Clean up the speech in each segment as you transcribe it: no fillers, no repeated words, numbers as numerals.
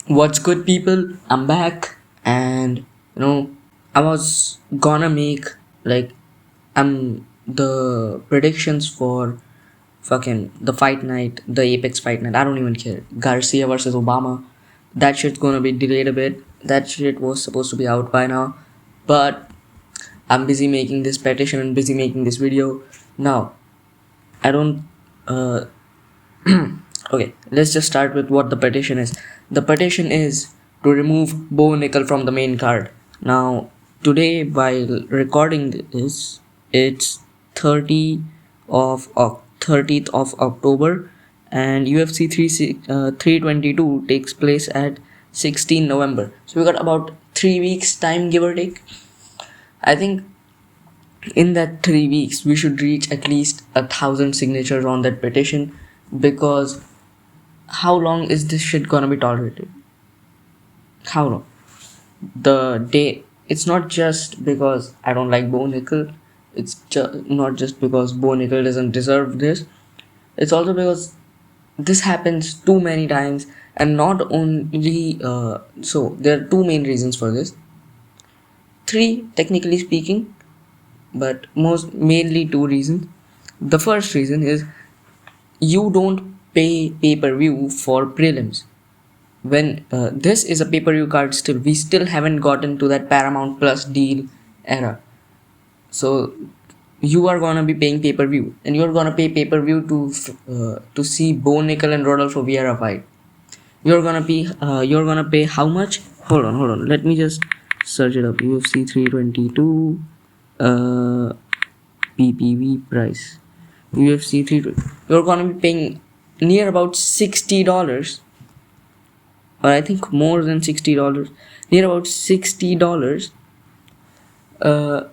What's good, people? I'm back, and I was gonna make like the predictions for fucking the fight night, the Apex fight night. I don't even care. Garcia versus Obama. That shit's gonna be delayed a bit. That shit was supposed to be out by now, but I'm busy making this petition and busy making this video. Now, I don't. Uh, Okay, let's just start with what the petition is. The petition is to remove Bo Nickal from the main card. Now, today, while recording this, it's 30th of October, and UFC 322 takes place at 16 November. So we got about 3 weeks time, give or take. I think in that 3 weeks we should reach at least 1,000 signatures on that petition, because how long is this shit gonna be tolerated? How long? The day. It's not just because I don't like Bo Nickal. It's not just because Bo Nickal doesn't deserve this. It's also because this happens too many times, and not only. So there are two main reasons for this. Three, technically speaking, but most mainly two reasons. The first reason is you don't pay pay-per-view for prelims. When this is a pay-per-view card, still we still haven't gotten to that Paramount Plus deal era. So you are gonna be paying pay-per-view, and you're gonna pay pay-per-view to see Bo Nickal and Rodolfo Vieira fight. You're gonna pay how much? Hold on, let me just search it up. UFC 322 uh PPV price. UFC 3, you're gonna be paying near about $60, or I think more than $60, near about $60. Uh,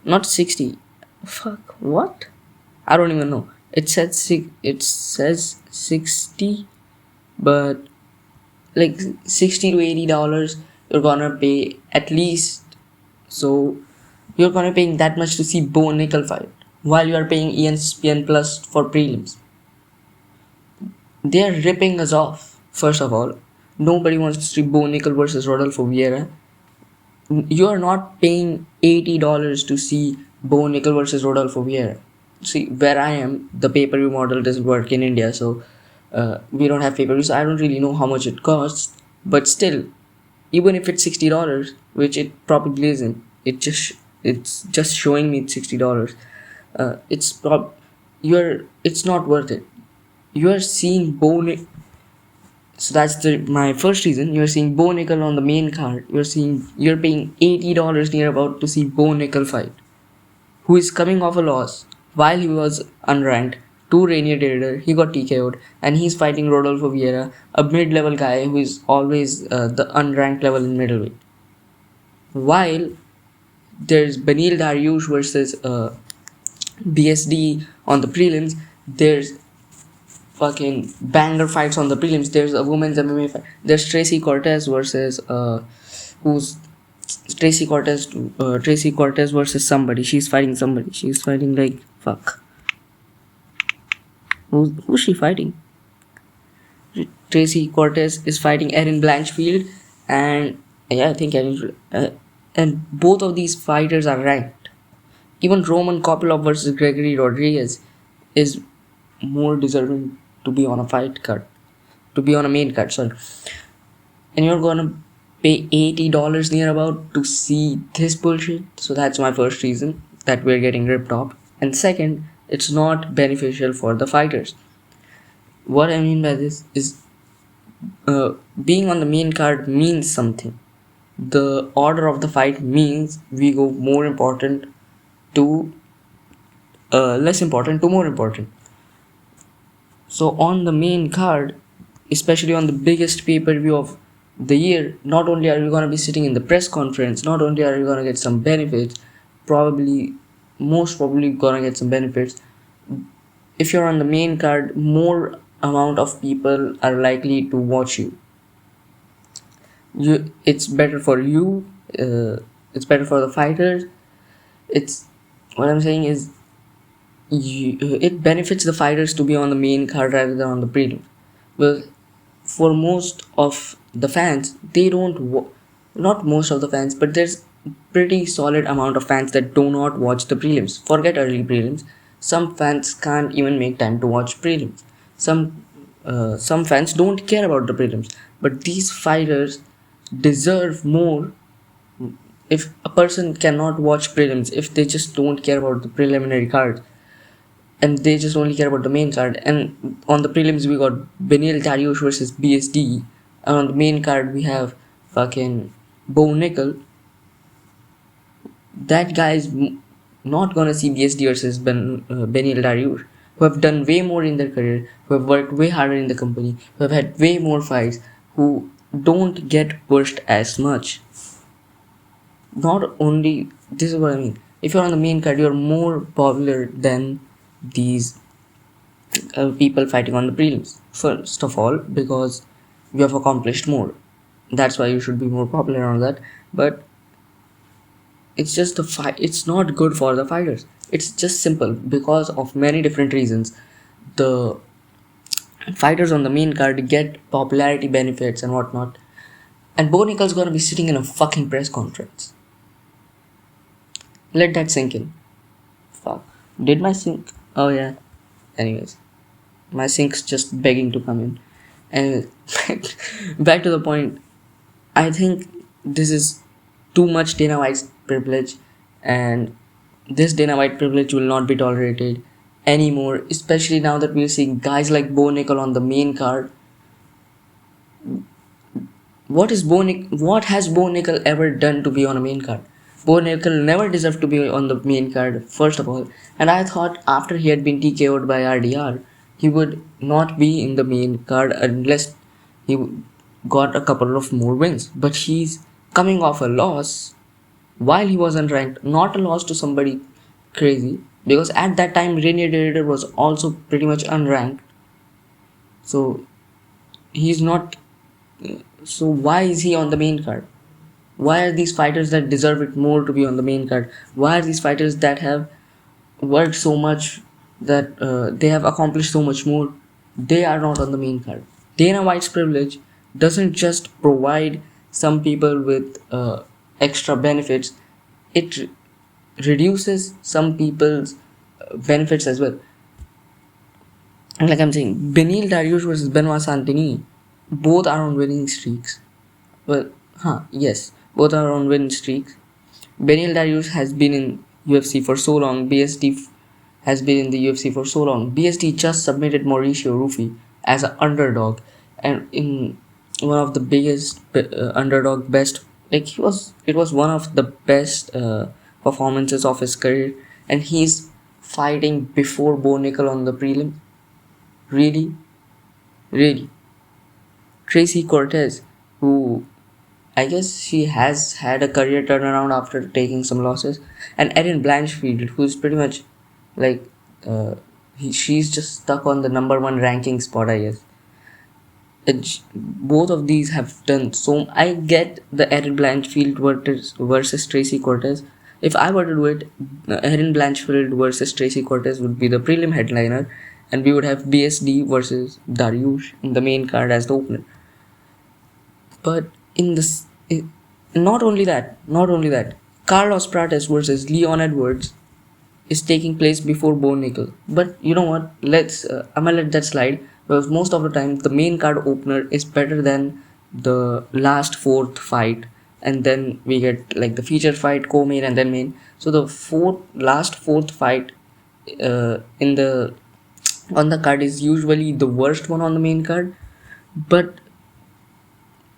not 60. Fuck, what? I don't even know. It says 60, but like $60 to $80, you're gonna pay at least. So you're gonna paying that much to see Bo Nickel fight, while you are paying ESPN Plus for prelims. They are ripping us off. First of all, nobody wants to see Bo Nickel versus Rodolfo Vieira. You are not paying $80 to see Bo Nickel versus Rodolfo Vieira. See, where I am, the pay-per-view model doesn't work in India, so we don't have pay-per-view, so I don't really know how much it costs. But still, even if it's $60, which it probably isn't, it's just showing me $60. It's not worth it. You are seeing so that's my first reason. You're seeing Bo Nickel on the main card. You're paying $80 near about to see Bo Nickel fight, who is coming off a loss while he was unranked to Rainier Trader. He got TKO'd, and he's fighting Rodolfo Vieira, a mid-level guy who is always the unranked level in middleweight. While there's Benil Dariush versus BSD on the prelims, there's fucking banger fights on the prelims. There's a women's MMA fight. There's Tracy Cortez versus who's Tracy Cortez versus somebody. She's fighting somebody. She's fighting like fuck. Who's she fighting? Tracy Cortez is fighting Erin Blanchfield, and yeah, I think Erin. And both of these fighters are ranked. Even Roman Kopylov versus Gregory Rodriguez is more deserving to be on a fight card, to be on a main card. Sorry, and you're gonna pay $80 near about to see this bullshit. So that's my first reason that we're getting ripped off. And second, it's not beneficial for the fighters. What I mean by this is being on the main card means something. The order of the fight means we go more important to less important to more important. So on the main card, especially on the biggest pay-per-view of the year, not only are you going to be sitting in the press conference, not only are you going to get some benefits, most probably going to get some benefits. If you're on the main card, more amount of people are likely to watch you. It's better for you. It's better for the fighters. It's what I'm saying is it benefits the fighters to be on the main card rather than on the prelim. Well, for most of the fans, they don't not most of the fans, but there's pretty solid amount of fans that do not watch the prelims. Forget early prelims. Some fans can't even make time to watch prelims. Some fans don't care about the prelims, but these fighters deserve more. If a person cannot watch prelims, if they just don't care about the preliminary cards, and they just only care about the main card, and on the prelims we got Benil Dariush versus BSD, and on the main card we have fucking Bo Nickal. That guy is not gonna see BSD versus Benil Dariush, who have done way more in their career, who have worked way harder in the company, who have had way more fights, who don't get pushed as much. Not only this is what I mean. If you're on the main card, you're more popular than these people fighting on the prelims. First of all, because you have accomplished more. That's why you should be more popular on that. But it's just the fight. It's not good for the fighters. It's just simple because of many different reasons. The fighters on the main card get popularity benefits and whatnot. And Bo Nickal's gonna be sitting in a fucking press conference. Let that sink in. Fuck. Did my sink? Oh yeah. Anyways, my sink's just begging to come in. And back to the point, I think this is too much Dana White's privilege, and this Dana White privilege will not be tolerated anymore, especially now that we're seeing guys like Bo Nickal on the main card. What has Bo Nickal ever done to be on a main card? Bo Nickal never deserved to be on the main card, first of all, and I thought after he had been TKO'd by RDR, he would not be in the main card unless he got a couple of more wins. But he's coming off a loss while he was unranked, not a loss to somebody crazy, because at that time Rainier Raider was also pretty much unranked. So he's not. So why is he on the main card? Why are these fighters that deserve it more to be on the main card? Why are these fighters that have worked so much, that they have accomplished so much more, they are not on the main card? Dana White's privilege doesn't just provide some people with extra benefits, it reduces some people's benefits as well. And like I'm saying, Benil Dariush versus Benoit Santini, both are on winning streaks. Well, yes, both are on winning streaks. Benil Dariush has been in UFC for so long. BSD has been in the UFC for so long. BSD just submitted Mauricio Rufy as an underdog, and in one of the biggest underdog best, like it was one of the best performances of his career, and he's fighting before Bo Nickal on the prelim. Really, really. Tracy Cortez, who I guess she has had a career turnaround after taking some losses, and Erin Blanchfield, who's pretty much like she's just stuck on the number one ranking spot, I guess. Both of these have done so. I get the Erin Blanchfield versus Tracy Cortez. If I were to do it, Erin Blanchfield versus Tracy Cortez would be the prelim headliner, and we would have BSD versus Dariush in the main card as the opener. But in this, not only that, Carlos Prates versus Leon Edwards is taking place before Bo Nickal. But you know what? I'm gonna let that slide, because most of the time the main card opener is better than the last fourth fight, and then we get like the feature fight, co-main, and then main. So the last fourth fight in the on the card is usually the worst one on the main card, but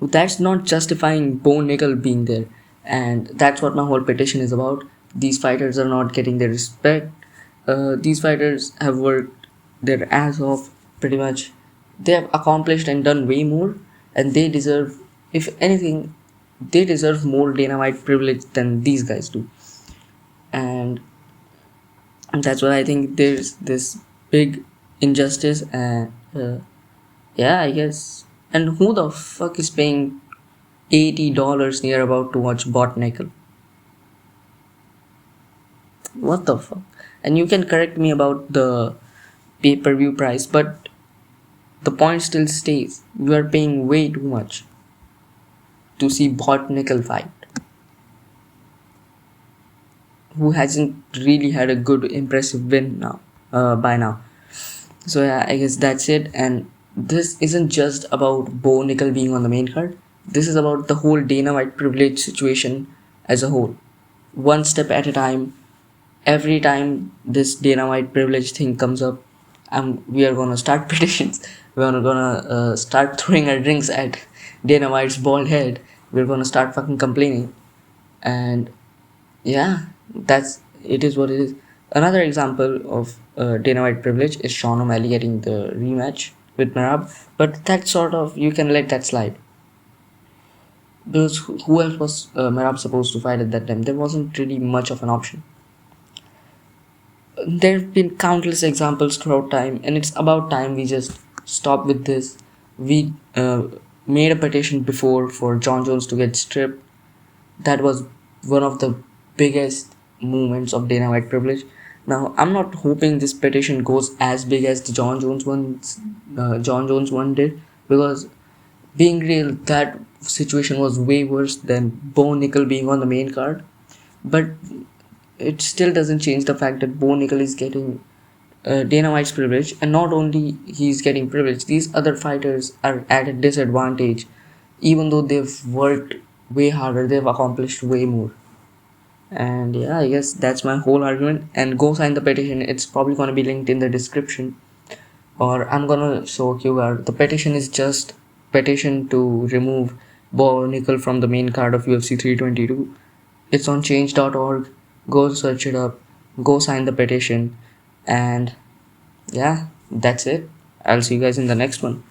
that's not justifying Bo Nickal being there, and that's what my whole petition is about. These fighters are not getting their respect. These fighters have worked their ass off pretty much. They have accomplished and done way more, and they deserve, if anything, they deserve more Dana White privilege than these guys do. And that's why I think there's this big injustice, and yeah, I guess. And who the fuck is paying $80 near about to watch Bot Nickel? What the fuck? And you can correct me about the pay-per-view price, but the point still stays. You are paying way too much to see Bo Nickal fight, who hasn't really had a good, impressive win now, by now. So yeah, I guess that's it. And this isn't just about Bo Nickal being on the main card. This is about the whole Dana White privilege situation as a whole. One step at a time. Every time this Dana White privilege thing comes up, we are gonna start petitions. We're gonna start throwing our drinks at Dana White's bald head. We're gonna start fucking complaining. And yeah, that's it is what it is. Another example of Dana White privilege is Sean O'Malley getting the rematch with Marab, but that sort of you can let that slide because who else was Marab supposed to fight at that time? There wasn't really much of an option. There have been countless examples throughout time, and it's about time we just stop with this. We made a petition before for John Jones to get stripped. That was one of the biggest movements of Dana White privilege. Now, I'm not hoping this petition goes as big as the John Jones one did, because being real, that situation was way worse than Bo Nickal being on the main card. But it still doesn't change the fact that Bo Nickal is getting Dana White's privilege, and not only he's getting privilege, these other fighters are at a disadvantage, even though they've worked way harder, they've accomplished way more. And yeah, I guess that's my whole argument. And go sign the petition. It's probably gonna be linked in the description, or I'm gonna show QR. The petition is just petition to remove Bo Nickal from the main card of UFC 322. It's on change.org. Go search it up. Go sign the petition. And yeah, that's it. I'll see you guys in the next one.